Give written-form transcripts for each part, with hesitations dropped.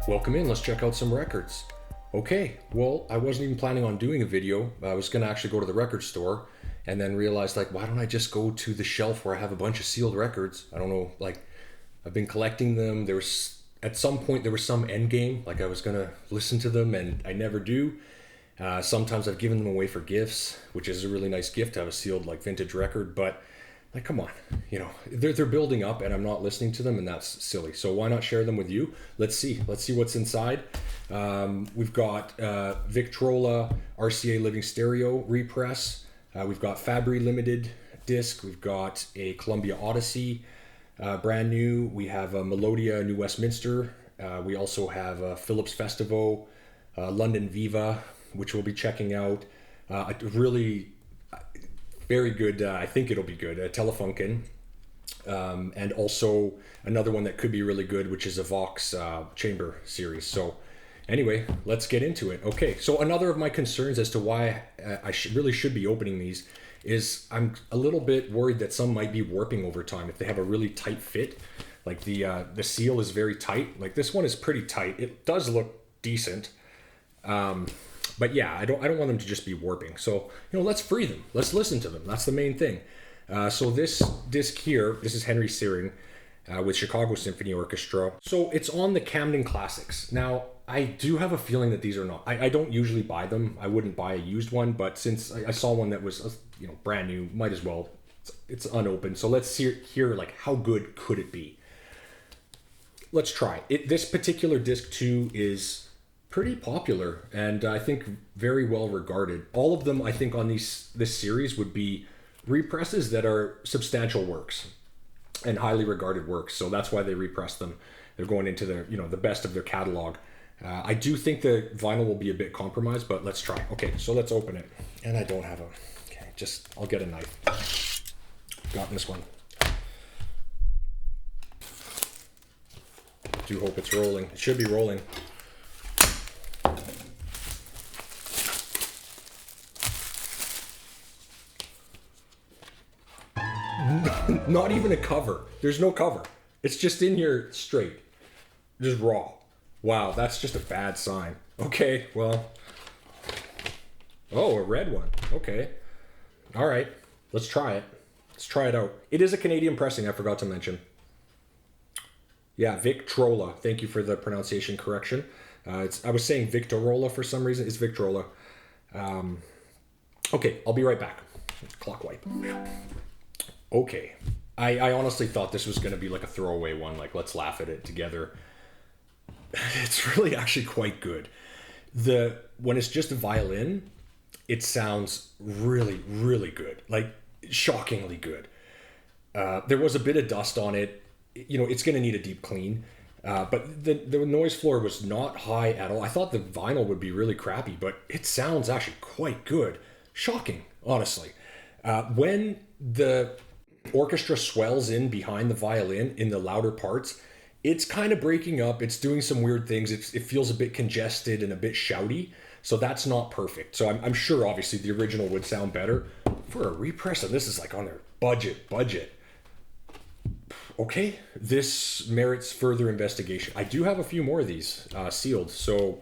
Welcome in, let's check out some records. Okay, well, I wasn't even planning on doing a video. I was gonna actually go to the record store and then realized, like, why don't I just go to the shelf where I have a bunch of sealed records? I don't know, like, I've been collecting them. At some point there was some end game, like I was gonna listen to them and I never do. Sometimes I've given them away for gifts, which is a really nice gift to have a sealed, like, vintage record, but like, come on, they're building up and I'm not listening to them, and that's silly. So why not share them with you? Let's see what's inside. We've got Victrola RCA Living Stereo repress. We've got Fabri Limited disc. We've got a Columbia Oddesy, brand new. We have a Melodiya New Westminster. We also have a Philips Festivo, London Viva, which we'll be checking out. A really very good, I think it'll be good, a Telefunken. And also another one that could be really good, which is a Vox Chamber series. So anyway, let's get into it. Okay, so another of my concerns as to why I really should be opening these is I'm a little bit worried that some might be warping over time if they have a really tight fit. Like the seal is very tight. Like this one is pretty tight. It does look decent. But yeah, I don't want them to just be warping. So, let's free them. Let's listen to them. That's the main thing. So this disc here, this is Henry Searing with Chicago Symphony Orchestra. So it's on the Camden Classics. Now, I do have a feeling that these are not. I don't usually buy them. I wouldn't buy a used one, but since I saw one that was brand new, might as well. It's unopened. So let's hear like how good could it be. Let's try it. This particular disc too is pretty popular and I think very well regarded. All of them, I think, on this series would be represses that are substantial works and highly regarded works. So that's why they repress them. They're going into their, the best of their catalog. I do think the vinyl will be a bit compromised, but let's try. Okay, so let's open it. And I don't have I'll get a knife. Got this one. Do hope it's rolling. It should be rolling. Not even a cover. There's no cover. It's just in here straight. Just raw. Wow, that's just a bad sign. Okay, well. Oh, a red one. Okay. All right. Let's try it. Let's try it out. It is a Canadian pressing, I forgot to mention. Yeah, Victrola. Thank you for the pronunciation correction. I was saying Victrola for some reason. It's Victrola. Okay, I'll be right back. Clock wipe. Okay. I honestly thought this was going to be like a throwaway one, like let's laugh at it together. It's really actually quite good. When it's just a violin, it sounds really, really good, like shockingly good. There was a bit of dust on it. It's going to need a deep clean. But the noise floor was not high at all. I thought the vinyl would be really crappy, but it sounds actually quite good. Shocking, honestly. When the orchestra swells in behind the violin in the louder parts, it's kind of breaking up. It's doing some weird things. It feels a bit congested and a bit shouty. So that's not perfect. So I'm sure obviously the original would sound better. For a repress, and this is like on their budget. Okay, this merits further investigation. I do have a few more of these sealed, so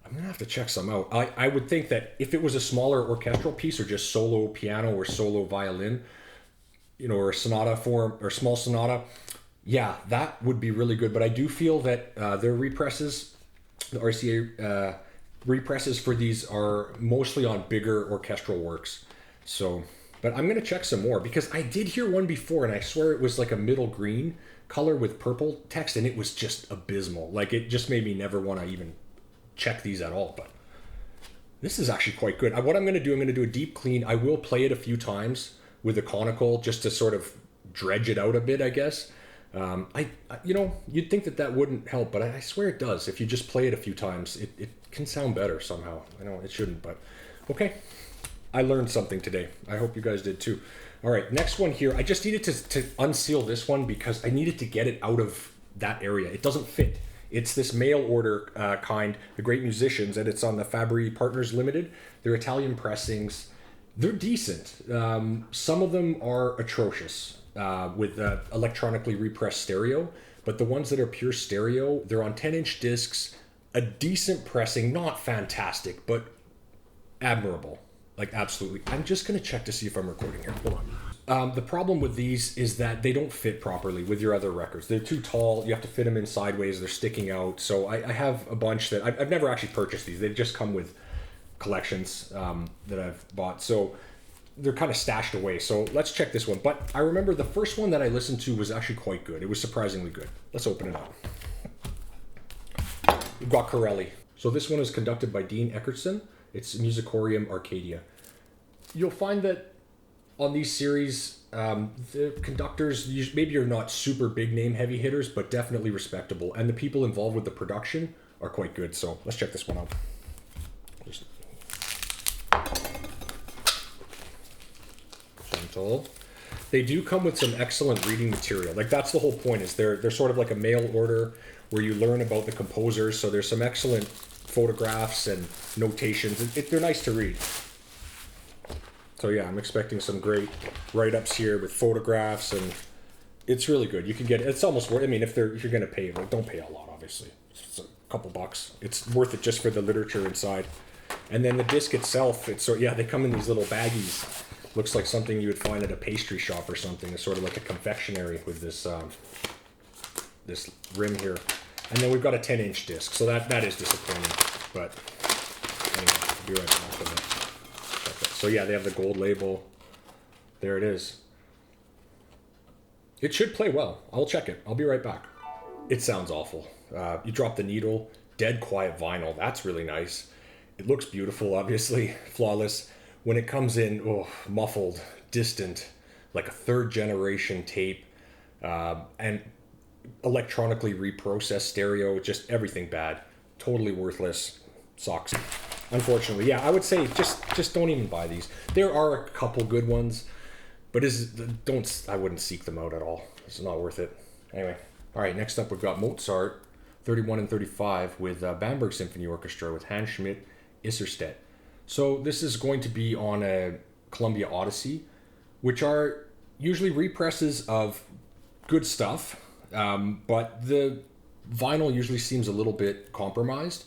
I'm going to have to check some out. I would think that if it was a smaller orchestral piece or just solo piano or solo violin, or a sonata form or small sonata, yeah, that would be really good. But I do feel that their represses, the RCA represses for these are mostly on bigger orchestral works. So, but I'm going to check some more because I did hear one before and I swear it was like a middle green color with purple text and it was just abysmal. Like it just made me never want to even check these at all. But this is actually quite good. What I'm going to do, I'm going to do a deep clean. I will play it a few times with a conical just to sort of dredge it out a bit, I guess. You'd think that wouldn't help, but I swear it does. If you just play it a few times, it can sound better somehow. I know it shouldn't, but okay. I learned something today. I hope you guys did too. All right, next one here. I just needed to unseal this one because I needed to get it out of that area. It doesn't fit. It's this mail order kind, the Great Musicians, and it's on the Fabri Partners Limited. They're Italian pressings. They're decent. Some of them are atrocious with electronically repressed stereo, But the ones that are pure stereo, they're on 10-inch discs, a decent pressing, not fantastic, but admirable. Like, absolutely. I'm just going to check to see if I'm recording here. Hold on. The problem with these is that they don't fit properly with your other records. They're too tall. You have to fit them in sideways. They're sticking out. So I have a bunch that I've never actually purchased these. They just come with collections that I've bought. So they're kind of stashed away. So let's check this one. But I remember the first one that I listened to was actually quite good. It was surprisingly good. Let's open it up. We've got Corelli. So this one is conducted by Dean Eckerson. It's Musicorum Arcadia. You'll find that on these series, the conductors, maybe are not super big name heavy hitters, but definitely respectable. And the people involved with the production are quite good. So let's check this one out. Gentle. They do come with some excellent reading material. Like, that's the whole point, is they're sort of like a mail order where you learn about the composers. So there's some excellent photographs and notations. They're nice to read. So yeah, I'm expecting some great write-ups here with photographs, and it's really good. You can get it's almost worth. I mean, if you're going to pay, well, don't pay a lot, obviously. It's a couple bucks. It's worth it just for the literature inside. And then the disc itself, they come in these little baggies. Looks like something you would find at a pastry shop or something. It's sort of like a confectionery with this this rim here. And then we've got a 10-inch disc, so that is disappointing. But anyway, I'll be right back with it. So yeah, they have the gold label. There it is. It should play well. I'll check it. I'll be right back. It sounds awful. You drop the needle, dead quiet vinyl. That's really nice. It looks beautiful, obviously, flawless. When it comes in, muffled, distant, like a third generation tape, and electronically reprocessed stereo, just everything bad. Totally worthless. Sucks. Unfortunately, yeah, I would say just don't even buy these. There are a couple good ones, but I wouldn't seek them out at all. It's not worth it. Anyway, all right, next up we've got Mozart, 31 and 35 with Bamberg Symphony Orchestra with Hans Schmidt, Isserstedt. So this is going to be on a Columbia Oddesy, which are usually represses of good stuff, but the vinyl usually seems a little bit compromised.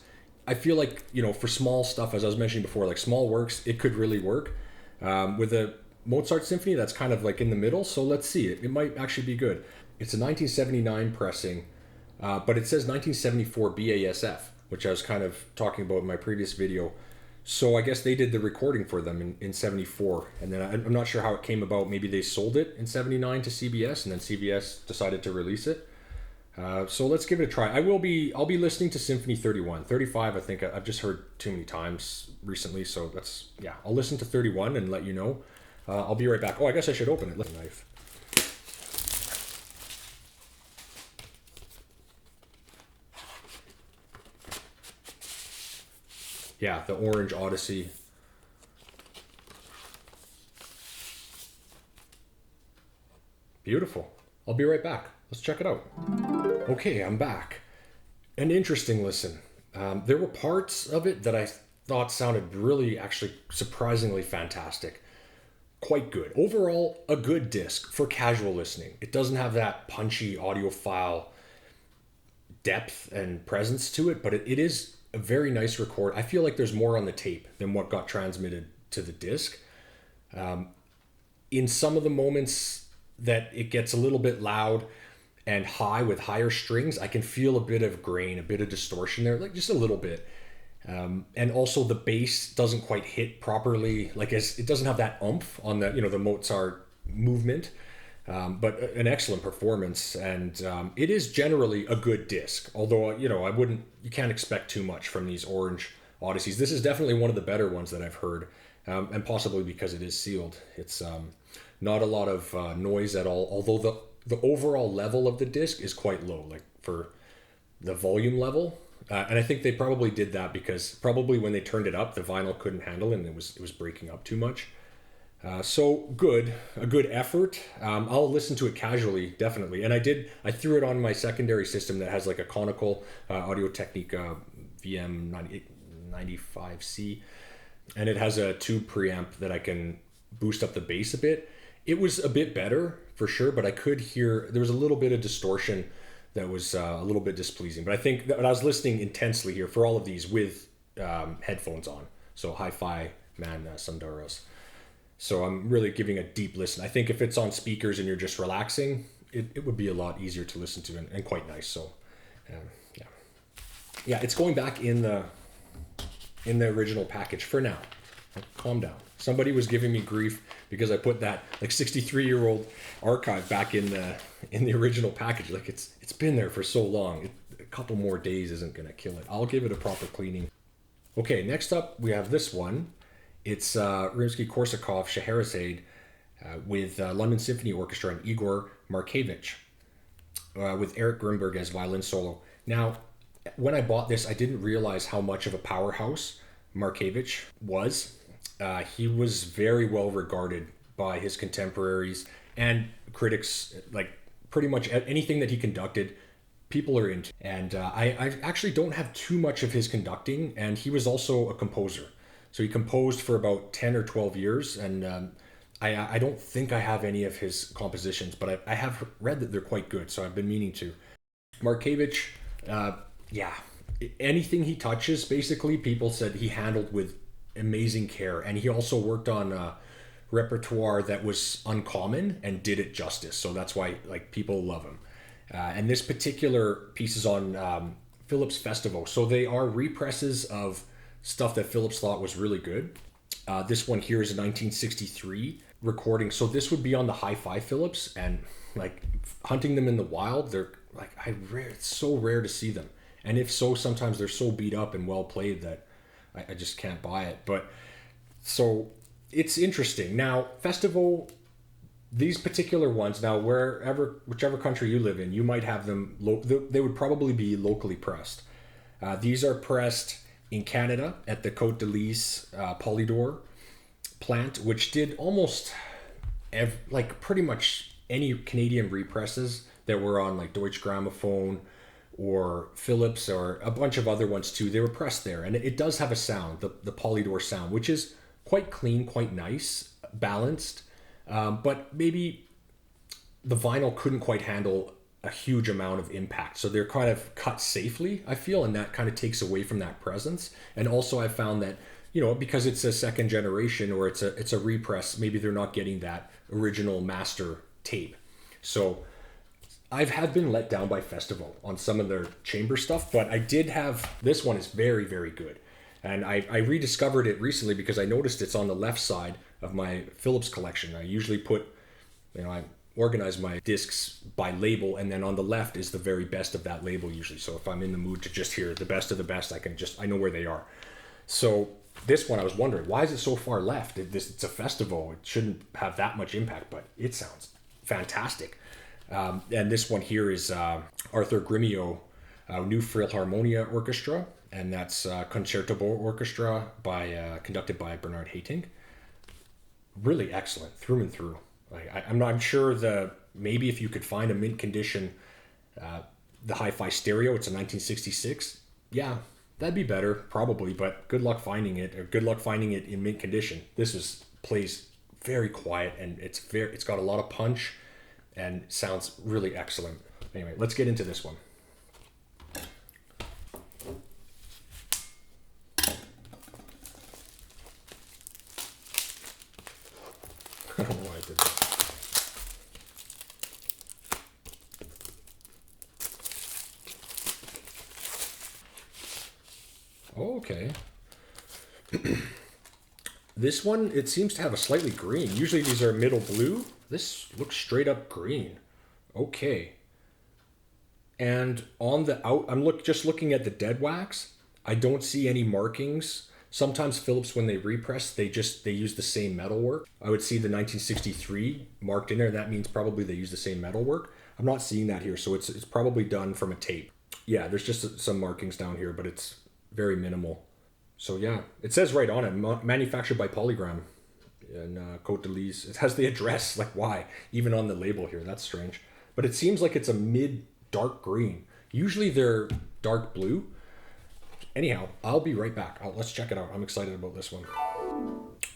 I feel like, for small stuff, as I was mentioning before, like small works, it could really work. With a Mozart symphony, that's kind of like in the middle, so let's see. It might actually be good. It's a 1979 pressing, but it says 1974 BASF, which I was kind of talking about in my previous video. So I guess they did the recording for them in 74, and then I'm not sure how it came about. Maybe they sold it in 79 to CBS, and then CBS decided to release it. So let's give it a try. I'll be listening to Symphony 31. 35, I think I've just heard too many times recently, so I'll listen to 31 and let you know. I'll be right back. Oh, I guess I should open it. Lift the knife. Yeah, the orange Oddesy. Beautiful. I'll be right back. Let's check it out. Okay, I'm back. An interesting listen. There were parts of it that I thought sounded really, actually, surprisingly fantastic. Quite good. Overall, a good disc for casual listening. It doesn't have that punchy audiophile depth and presence to it, but it is a very nice record. I feel like there's more on the tape than what got transmitted to the disc. In some of the moments that it gets a little bit loud and high with higher strings, I can feel a bit of grain, a bit of distortion there, like just a little bit. And also the bass doesn't quite hit properly. Like it doesn't have that oomph on the Mozart movement. But an excellent performance, and it is generally a good disc. Although you can't expect too much from these orange Oddesy's. This is definitely one of the better ones that I've heard, and possibly because it is sealed. It's not a lot of noise at all. Although the overall level of the disc is quite low, like for the volume level. And I think they probably did that because probably when they turned it up, the vinyl couldn't handle it, and it was breaking up too much. So a good effort. I'll listen to it casually, definitely. And I threw it on my secondary system that has like a conical Audio Technica VM95C, and it has a tube preamp that I can boost up the bass a bit. It was a bit better for sure, but I could hear there was a little bit of distortion that was a little bit displeasing. But I think that I was listening intensely here for all of these with headphones on. So hi-fi man Sundaros. So I'm really giving a deep listen. I think if it's on speakers and you're just relaxing, it would be a lot easier to listen to and quite nice. So yeah, it's going back in the original package for now. Calm down. Somebody was giving me grief because I put that like 63-year-old archive back in the original package. Like it's been there for so long. A couple more days isn't gonna kill it. I'll give it a proper cleaning. Okay, next up we have this one. It's Rimsky-Korsakov Scheherazade with London Symphony Orchestra and Igor Markevitch with Eric Grimberg as violin solo. Now, when I bought this, I didn't realize how much of a powerhouse Markevitch was. He was very well regarded by his contemporaries and critics. Like pretty much anything that he conducted, people are into. And I actually don't have too much of his conducting, and he was also a composer. So he composed for about 10 or 12 years, and I don't think I have any of his compositions, but I have read that they're quite good, so I've been meaning to. Markevitch, yeah, anything he touches, basically, people said he handled with amazing care, and he also worked on repertoire that was uncommon and did it justice, so that's why like people love him. And this particular piece is on Philips Festivo, so they are represses of stuff that Philips thought was really good. This one here is a 1963 recording, so this would be on the hi-fi Philips, and like hunting them in the wild, they're like it's so rare to see them, and if so, sometimes they're so beat up and well played that I just can't buy it. But so it's interesting. Now, Festival, these particular ones, now whichever country you live in, you might have them, they would probably be locally pressed. These are pressed in Canada at the Côte d'Elysée Polydor plant, which did almost like pretty much any Canadian represses that were on like Deutsche Grammophon or Philips or a bunch of other ones too. They were pressed there, and it does have a sound, the Polydor sound, which is quite clean, quite nice, balanced, but maybe the vinyl couldn't quite handle a huge amount of impact, so they're kind of cut safely, I feel, and that kind of takes away from that presence. And also I found that, you know, because it's a second generation or it's a repress, maybe they're not getting that original master tape. So I have been let down by Festival on some of their chamber stuff, but I did have, this one is very, very good. And I rediscovered it recently because I noticed it's on the left side of my Philips collection. I usually put, I organize my discs by label, and then on the left is the very best of that label usually. So if I'm in the mood to just hear the best of the best, I know where they are. So this one, I was wondering, why is it so far left? It's a Festival. It shouldn't have that much impact, but it sounds fantastic. And this one here is Arthur Grimo, New Philharmonia Orchestra, and that's Concerto Orchestra conducted by Bernard Haitink. Really excellent through and through. I'm sure maybe if you could find a mint condition, the hi-fi stereo, it's a 1966. Yeah, that'd be better probably, but good luck finding it, or good luck finding it in mint condition. This plays very quiet, and it's got a lot of punch and sounds really excellent. Anyway, let's get into this one. I don't know why I did that. Okay. This one, it seems to have a slightly green. Usually these are middle blue. This looks straight up green. Okay. And on the I'm just looking at the dead wax. I don't see any markings. Sometimes Philips, when they repress, they use the same metalwork. I would see the 1963 marked in there, and that means probably they use the same metalwork. I'm not seeing that here, so it's probably done from a tape. Yeah, there's just some markings down here, but it's very minimal. So yeah, it says right on it, manufactured by Polygram in Côte d'Elysée. It has the address, like why? Even on the label here, that's strange. But it seems like it's a mid-dark green. Usually they're dark blue. Anyhow, I'll be right back. Let's check it out. I'm excited about this one.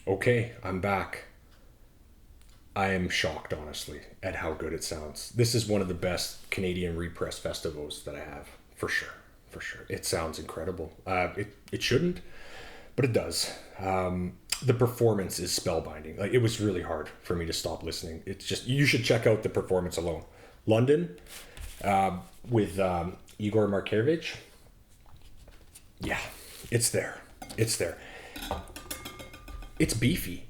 Okay, I'm back. I am shocked, honestly, at how good it sounds. This is one of the best Canadian repress festivals that I have, for sure. For sure. It sounds incredible. It shouldn't, but it does. The performance is spellbinding. Like, it was really hard for me to stop listening. It's just, you should check out the performance alone. London, with Igor Markevitch. Yeah, it's there. It's there. It's beefy.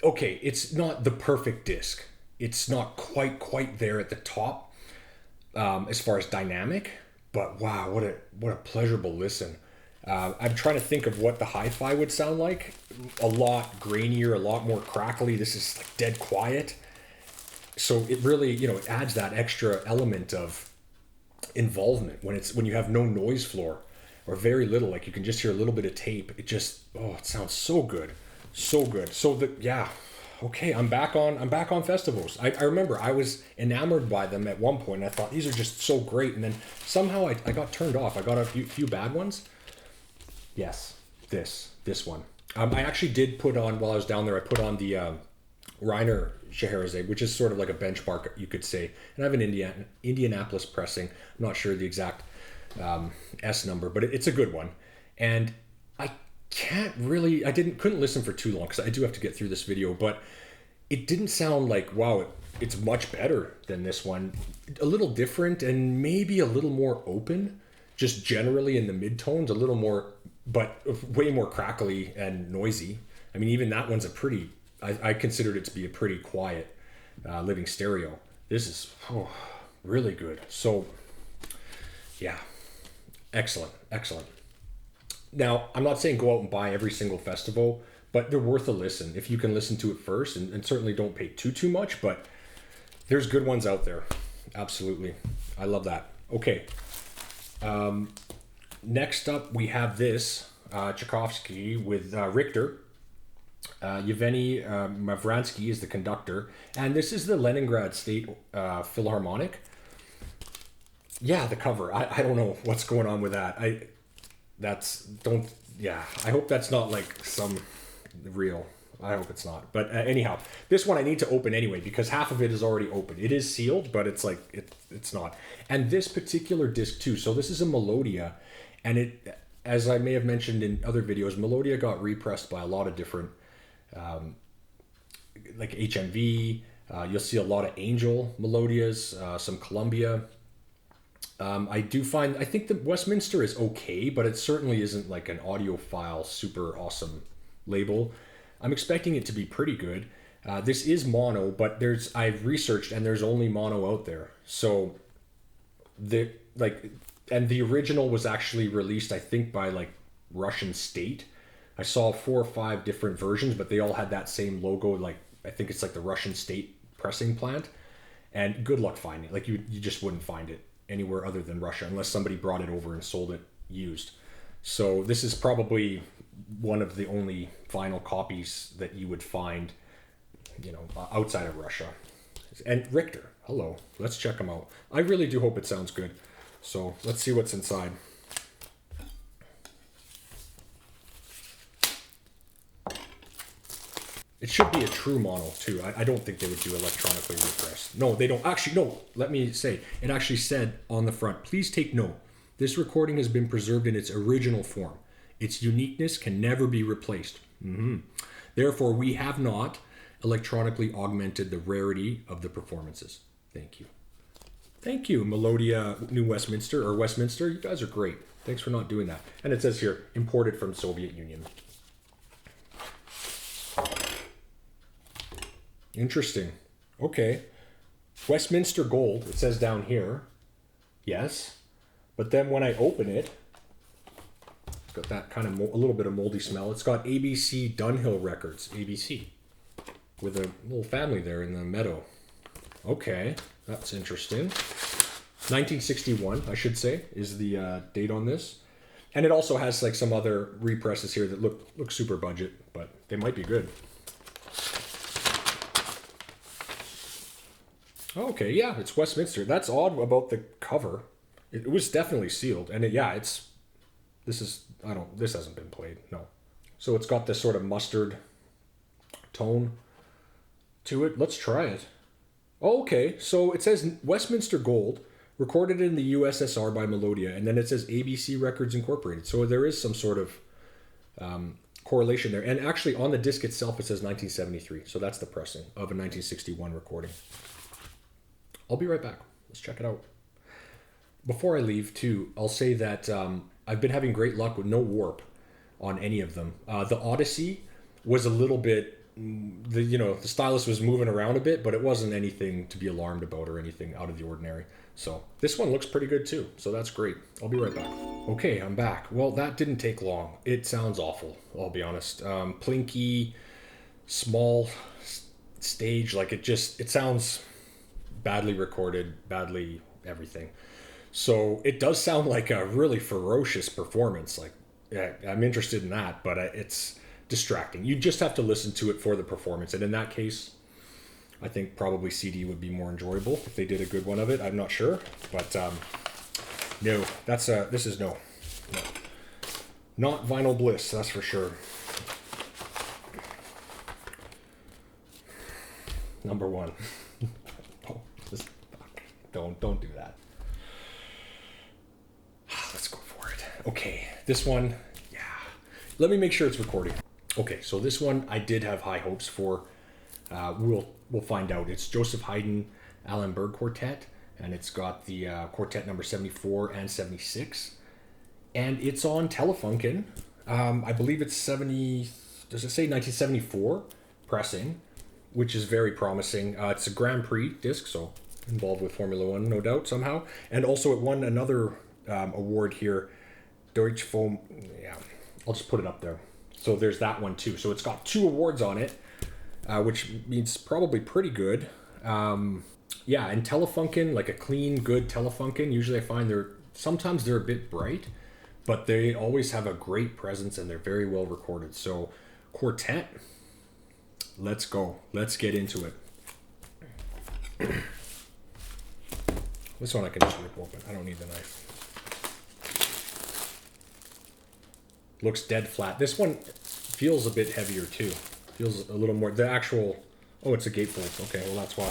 Okay, it's not the perfect disc. It's not quite there at the top, as far as dynamic. But wow, what a pleasurable listen. I'm trying to think of what the hi-fi would sound like. A lot grainier, a lot more crackly. This is like dead quiet. So it really, it adds that extra element of involvement when you have no noise floor or very little. Like, you can just hear a little bit of tape. It just, it sounds so good. So good. So okay, I'm back on festivals. I remember I was enamored by them at one point, and I thought these are just so great, and then somehow I got turned off. I got a few bad ones. Yes, this one. I actually did put on, while I was down there, I put on the Reiner Scheherazade, which is sort of like a benchmark, you could say. And I have an Indianapolis pressing. I'm not sure the exact S number, but it's a good one. And I couldn't listen for too long, because I do have to get through this video, but it didn't sound like, wow, it's much better than this one. A little different, and maybe a little more open, just generally in the midtones, a little more, but way more crackly and noisy. I mean, even that one's I considered it to be a pretty quiet living stereo. This is really good. So yeah, excellent. Now, I'm not saying go out and buy every single festival, but they're worth a listen if you can listen to it first, and certainly don't pay too much, but there's good ones out there. Absolutely. I love that. Okay. Next up, we have this Tchaikovsky with Richter. Yevgeny Mavransky is the conductor, and this is the Leningrad State Philharmonic. Yeah, the cover. I don't know what's going on with that. I hope that's not like some real. I hope it's not. But anyhow, this one I need to open anyway, because half of it is already open. It is sealed, but it's like it's not. And this particular disc too. So this is a Melodiya, and it, as I may have mentioned in other videos, Melodiya got repressed by a lot of different, like HMV. You'll see a lot of Angel Melodiyas, some Columbia. I think the Westminster is okay, but it certainly isn't like an audiophile super awesome label. I'm expecting it to be pretty good. This is mono, but I've researched, and there's only mono out there. So and the original was actually released, I think, by like Russian State. I saw 4 or 5 different versions, but they all had that same logo. Like, I think it's like the Russian State pressing plant. And good luck finding it. Like, you just wouldn't find it anywhere other than Russia, unless somebody brought it over and sold it used. So this is probably one of the only vinyl copies that you would find, outside of Russia. And Richter, hello, let's check them out. I really do hope it sounds good. So let's see what's inside. It should be a true mono too. I don't think they would do electronically repressed. No, they don't. Actually, no. Let me say, it actually said on the front, please take note. This recording has been preserved in its original form. Its uniqueness can never be replaced. Therefore, we have not electronically augmented the rarity of the performances. Thank you. Thank you, Melodiya New Westminster, or Westminster. You guys are great. Thanks for not doing that. And it says here, imported from Soviet Union. Interesting. Okay. Westminster Gold, it says down here. Yes. But then when I open it, it's got that kind of a little bit of moldy smell. It's got ABC Dunhill Records, ABC, with a little family there in the meadow. Okay, that's interesting. 1961, I should say, is the date on this. And it also has like some other represses here that look super budget, but they might be good. Okay, yeah, it's Westminster. That's odd about the cover. It was definitely sealed, and this hasn't been played, no. So it's got this sort of mustard tone. to it. Let's try it. Oh, okay, so it says Westminster Gold, recorded in the USSR by Melodiya, and then it says ABC Records Incorporated. So there is some sort of correlation there. And actually on the disc itself, it says 1973. So that's the pressing of a 1961 recording. I'll be right back. Let's check it out. Before I leave too, I'll say that I've been having great luck with no warp on any of them. The Oddesy was a little bit, the stylus was moving around a bit, but it wasn't anything to be alarmed about or anything out of the ordinary. So this one looks pretty good too. So that's great. I'll be right back. Okay, I'm back. Well, that didn't take long. It sounds awful, I'll be honest. Plinky, small stage, like it sounds badly recorded, badly everything. So it does sound like a really ferocious performance. Like, yeah, I'm interested in that, but it's distracting. You just have to listen to it for the performance. And in that case, I think probably CD would be more enjoyable if they did a good one of it. I'm not sure, but no, this is no. Not vinyl bliss, that's for sure. Number one. Oh, don't do that. Let's go for it. Okay, this one, yeah. Let me make sure it's recording. Okay, so this one I did have high hopes for. We'll find out. It's Joseph Haydn Alan Berg Quartet, and it's got the quartet number 74 and 76, and it's on Telefunken. I believe it's 70. Does it say 1974 pressing, which is very promising. It's a Grand Prix disc, so involved with Formula One, no doubt somehow, and also it won another award here, Deutsche Foam. Yeah, I'll just put it up there. So there's that one too. So it's got 2 awards on it, which means probably pretty good. Yeah, and Telefunken, like a clean, good Telefunken, usually I find sometimes they're a bit bright, but they always have a great presence and they're very well recorded. So quartet, let's go. Let's get into it. This one I can just rip open. I don't need the knife. Looks dead flat. This one feels a bit heavier too. Feels a little more, the actual, oh, it's a gatefold. Okay, well that's why.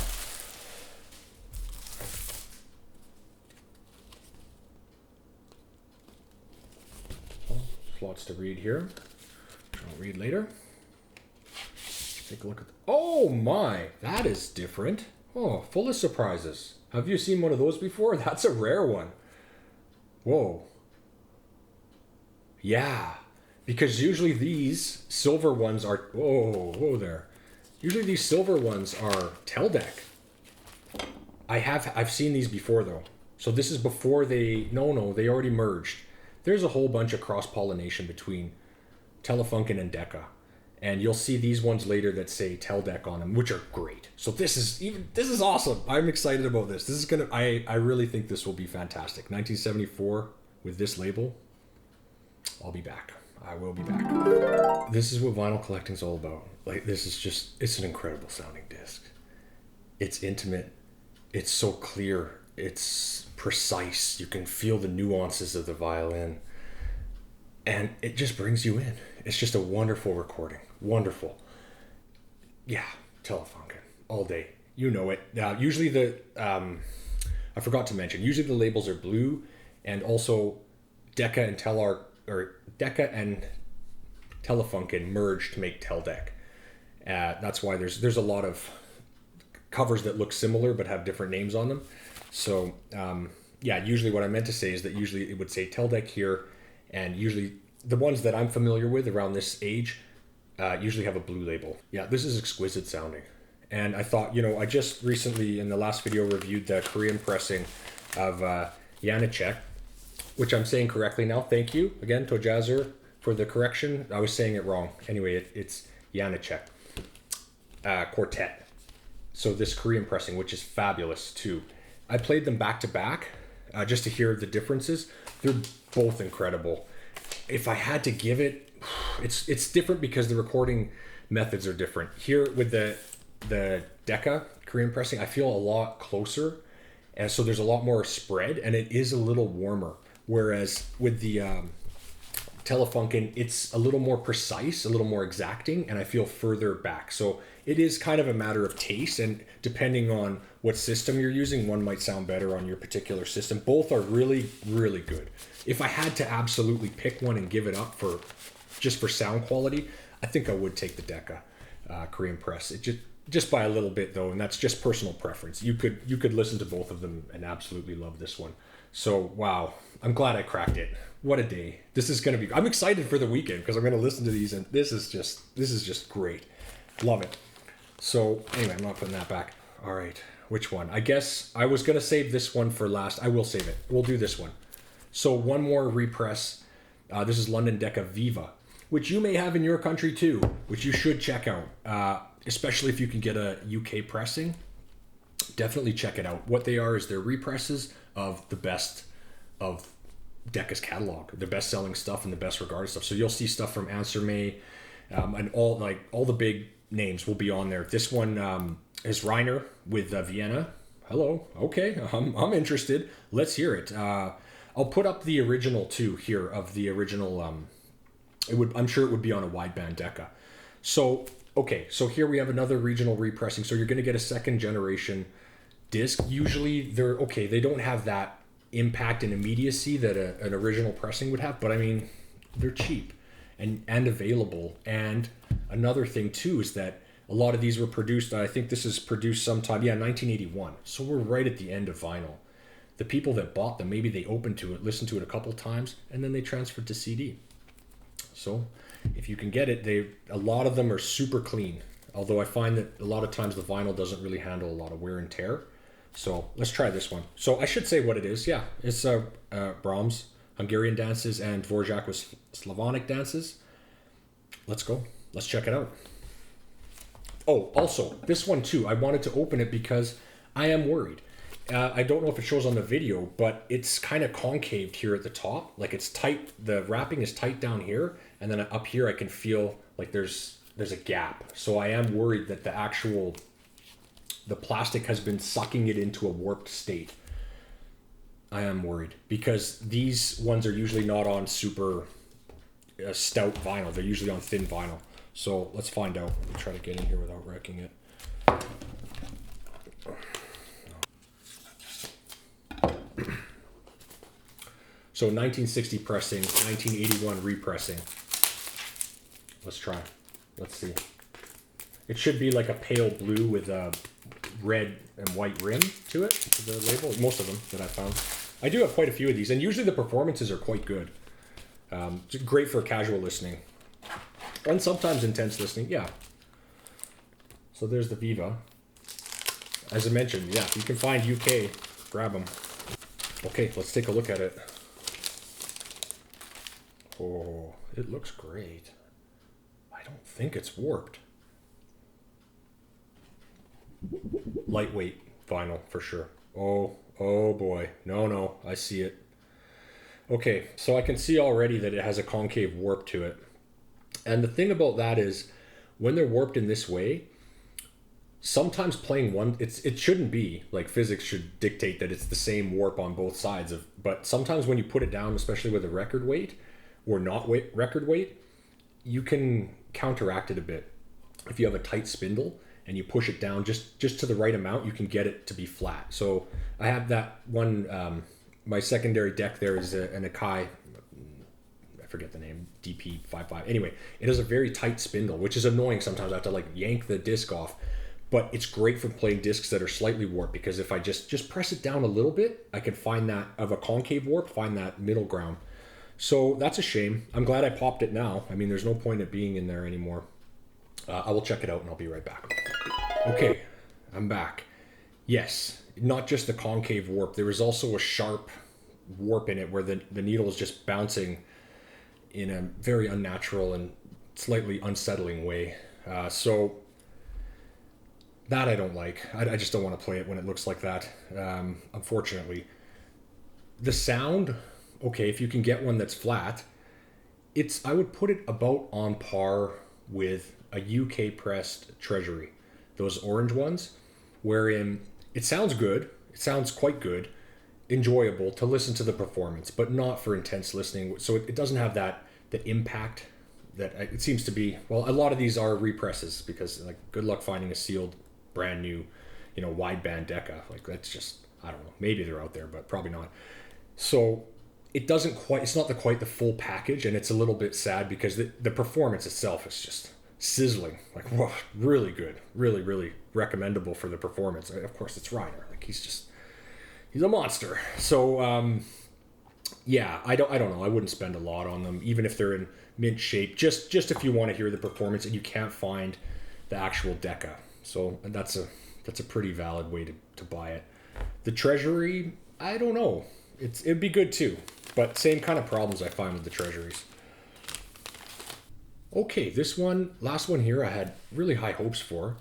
Lots to read here. I'll read later. Take a look at oh my, that is different. Oh, full of surprises. Have you seen one of those before? That's a rare one. Whoa. Yeah, because usually these silver ones are, whoa there. Usually these silver ones are Teldec. I've seen these before though. So this is before they already merged. There's a whole bunch of cross-pollination between Telefunken and Decca. And you'll see these ones later that say Teldec on them, which are great. So this is awesome. I'm excited about this. This is I really think this will be fantastic. 1974 with this label. I'll be back. I will be back. This is what vinyl collecting's all about. Like, this is just, it's an incredible sounding disc. It's intimate. It's so clear. It's precise. You can feel the nuances of the violin. And it just brings you in. It's just a wonderful recording. Wonderful. Yeah, Telefunken. All day. You know it. Usually I forgot to mention, usually the labels are blue, and also Decca and Telefunken merged to make Teldec. That's why there's a lot of covers that look similar but have different names on them. So yeah, usually what I meant to say is that usually it would say Teldec here, and usually the ones that I'm familiar with around this age usually have a blue label. Yeah, this is exquisite sounding. And I thought, I just recently in the last video reviewed the Korean pressing of Janicek, which I'm saying correctly now. Thank you again, Tojazer, for the correction. I was saying it wrong. Anyway, it's Janicek Quartet. So this Korean pressing, which is fabulous too. I played them back to back just to hear the differences. They're both incredible. If I had to give it, it's different because the recording methods are different. Here with the Decca Korean pressing, I feel a lot closer, and so there's a lot more spread, and it is a little warmer. Whereas with the Telefunken, it's a little more precise, a little more exacting, and I feel further back. So it is kind of a matter of taste, and depending on what system you're using, one might sound better on your particular system. Both are really, really good. If I had to absolutely pick one and give it up for just for sound quality, I think I would take the Decca Korean press. It just by a little bit though, and that's just personal preference. You could listen to both of them and absolutely love this one. So wow, I'm glad I cracked it. What a day. This is going to be, I'm excited for the weekend because I'm going to listen to these, and this is just great. Love it. So anyway, I'm not putting that back. All right, which one? I guess I was going to save this one for last. I will save it. We'll do this one. So one more repress. This is London Decca Viva, which you may have in your country too, which you should check out, especially if you can get a UK pressing. Definitely check it out. What they are is they're represses of the best of Decca's catalog, the best-selling stuff and the best regarded stuff. So you'll see stuff from Answer May, and all the big names will be on there. This one is Reiner with Vienna. Hello. Okay, I'm interested. Let's hear it. I'll put up the original too here of the original. I'm sure it would be on a wideband Decca. So okay, so here we have another regional repressing. So you're going to get a second generation disc. Usually they don't have that impact and immediacy that an original pressing would have, but I mean, they're cheap and available. And another thing too is that a lot of these were produced, I think this is produced sometime, 1981. So we're right at the end of vinyl. The people that bought them, maybe they opened to it, listened to it a couple times, and then they transferred to CD. So if you can get it, a lot of them are super clean. Although I find that a lot of times the vinyl doesn't really handle a lot of wear and tear. So let's try this one. So I should say what it is. Yeah, it's Brahms, Hungarian dances, and Dvorak with Slavonic dances. Let's go. Let's check it out. Oh, also, this one too, I wanted to open it because I am worried. I don't know if it shows on the video, but it's kind of concaved here at the top. Like it's tight, the wrapping is tight down here, and then up here I can feel like there's a gap. So I am worried that the plastic has been sucking it into a warped state. I am worried because these ones are usually not on super stout vinyl. They're usually on thin vinyl. So let's find out. Let me try to get in here without wrecking it. So 1960 pressing, 1981 repressing. Let's try. Let's see. It should be like a pale blue with a red and white rim to it, to the label. Most of them that I found. I do have quite a few of these, and usually the performances are quite good. Great for casual listening. And sometimes intense listening, yeah. So there's the Viva. As I mentioned, yeah, if you can find UK, grab them. Okay, let's take a look at it. Oh, it looks great. I don't think it's warped. Lightweight vinyl for sure. Oh boy. No, I see it. Okay, so I can see already that it has a concave warp to it. And the thing about that is, when they're warped in this way, sometimes playing one, it shouldn't be, like physics should dictate that it's the same warp on both sides but sometimes when you put it down, especially with a record weight, or not record weight, you can counteract it a bit. If you have a tight spindle and you push it down just to the right amount, you can get it to be flat. So I have that one, my secondary deck there is an Akai, I forget the name, DP55. Anyway, it has a very tight spindle, which is annoying sometimes. I have to like yank the disc off, but it's great for playing discs that are slightly warped, because if I just press it down a little bit, I can find that, of a concave warp, find that middle ground. So that's a shame. I'm glad I popped it now. I mean, there's no point in it being in there anymore. I will check it out and I'll be right back. Okay, I'm back. Yes, not just the concave warp. There was also a sharp warp in it where the needle is just bouncing in a very unnatural and slightly unsettling way. So that I don't like. I just don't want to play it when it looks like that, unfortunately. The sound, okay, if you can get one that's flat, I would put it about on par with a UK pressed Treasury, those orange ones, wherein it sounds good, it sounds quite good, enjoyable to listen to the performance, but not for intense listening. So it doesn't have that impact that it seems to be, well, a lot of these are represses, because like good luck finding a sealed brand new, wideband Decca. Like that's just, I don't know, maybe they're out there, but probably not. So it's not quite the full package, and it's a little bit sad because the performance itself is just sizzling. Like, whoa, really good, really, really recommendable for the performance. Of course, it's Reiner. Like he's a monster. So yeah, I don't know. I wouldn't spend a lot on them, even if they're in mint shape. Just if you want to hear the performance and you can't find the actual Decca. So that's a pretty valid way to buy it. The Treasury, I don't know. It'd be good too, but same kind of problems I find with the Treasuries. Okay, this one, last one here, I had really high hopes for.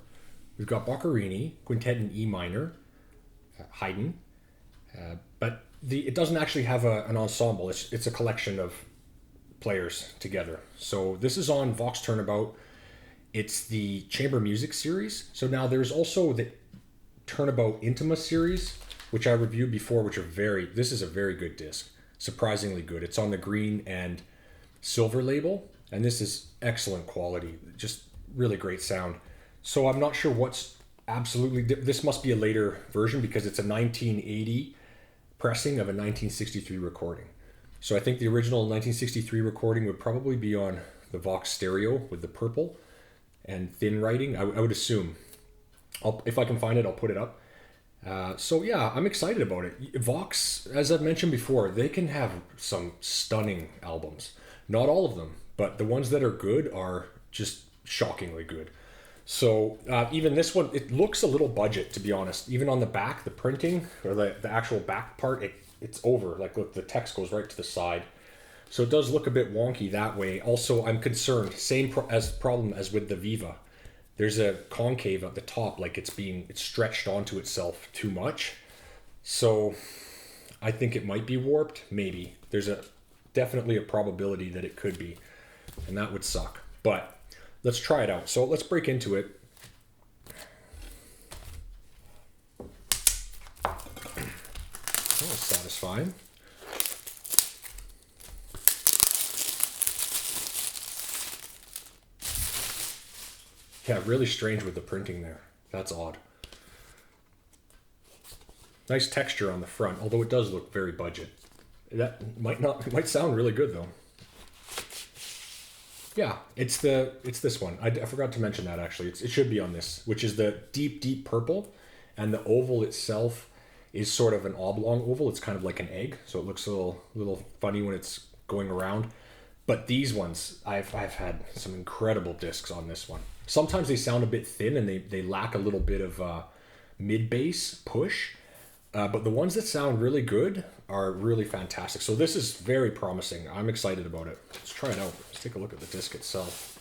We've got Boccherini, Quintet in E minor, Haydn, but it doesn't actually have an ensemble. It's a collection of players together. So this is on Vox Turnabout. It's the chamber music series. So now there's also the Turnabout Intima series, which I reviewed before, this is a very good disc. Surprisingly good. It's on the green and silver label, and this is excellent quality. Just really great sound. So I'm not sure this must be a later version, because it's a 1980 pressing of a 1963 recording. So I think the original 1963 recording would probably be on the Vox stereo with the purple and thin writing, I would assume. If I can find it, I'll put it up. So yeah, I'm excited about it. Vox, as I've mentioned before, they can have some stunning albums. Not all of them, but the ones that are good are just shockingly good. So even this one, it looks a little budget, to be honest. Even on the back, the printing, or the actual back part, it's over. Like, look, the text goes right to the side. So it does look a bit wonky that way. Also, I'm concerned, same problem as with the Viva. There's a concave at the top, like it's stretched onto itself too much. So I think it might be warped, maybe. There's definitely a probability that it could be, and that would suck. But let's try it out. So let's break into it. That was satisfying. Yeah, really strange with the printing there. That's odd. Nice texture on the front, although it does look very budget. That might sound really good though. Yeah, it's this one. I forgot to mention that actually. It should be on this, which is the deep purple, and the oval itself is sort of an oblong oval. It's kind of like an egg, so it looks a little funny when it's going around. But these ones, I've had some incredible discs on this one. Sometimes they sound a bit thin and they lack a little bit of mid-bass push. But the ones that sound really good are really fantastic. So this is very promising. I'm excited about it. Let's try it out. Let's take a look at the disc itself.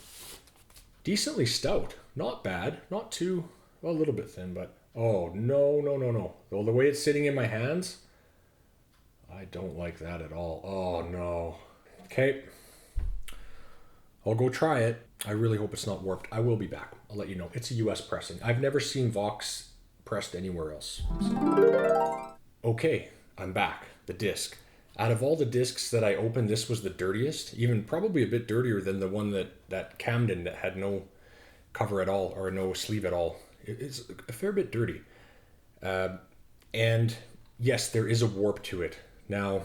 Decently stout. Not bad. Not too, well, a little bit thin, but oh, no. Well, the way it's sitting in my hands, I don't like that at all. Oh, no. Okay. I'll go try it. I really hope it's not warped. I will be back. I'll let you know. It's a US pressing. I've never seen Vox pressed anywhere else. Okay, I'm back. The disc. Out of all the discs that I opened, this was the dirtiest. Even probably a bit dirtier than the one that Camden that had no cover at all, or no sleeve at all. It's a fair bit dirty. And yes, there is a warp to it. Now,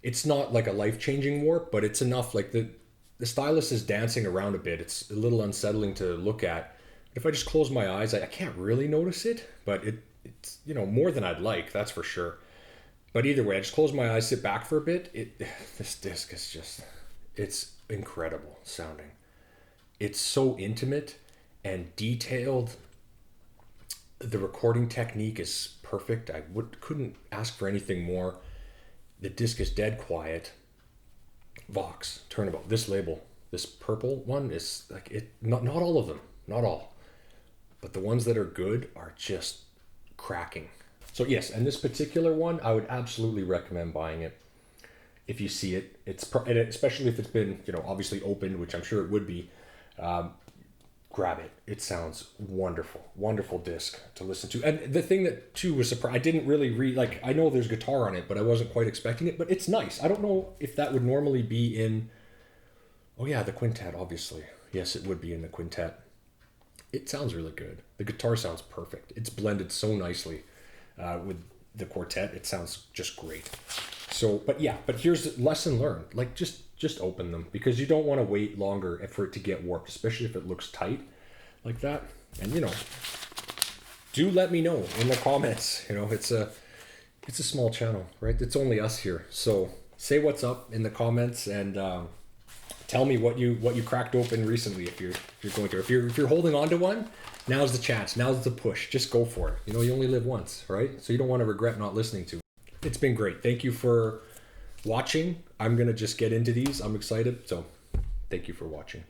it's not like a life-changing warp, but it's enough. Like the stylus is dancing around a bit. It's a little unsettling to look at. If I just close my eyes, I can't really notice it, but it's more than I'd like, that's for sure. But either way, I just close my eyes, sit back for a bit. This disc is it's incredible sounding. It's so intimate and detailed. The recording technique is perfect. I couldn't ask for anything more. The disc is dead quiet. Vox, Turnabout, this label, this purple one is like it. Not all of them, not all, but the ones that are good are just cracking. So yes, and this particular one, I would absolutely recommend buying it if you see it. Especially if it's been obviously opened, which I'm sure it would be. Grab it. It sounds wonderful disc to listen to. And the thing that too was surprised, I didn't really I know there's guitar on it, but I wasn't quite expecting it. But it's nice. I don't know if that would normally be in Oh yeah, the quintet, obviously. Yes, it would be in the quintet. It sounds really good. The guitar sounds perfect. It's blended so nicely with the quartet. It sounds just great. So, but here's the lesson learned. Like, just open them, because you don't want to wait longer for it to get warped, especially if it looks tight like that. And do let me know in the comments. It's a small channel, right? It's only us here. So say what's up in the comments, and tell me what you cracked open recently. If you're going to, if you're holding on to one, now's the chance. Now's the push. Just go for it. You only live once, right? So you don't want to regret not listening to it. It's been great. Thank you for watching. I'm gonna just get into these. I'm excited. So thank you for watching.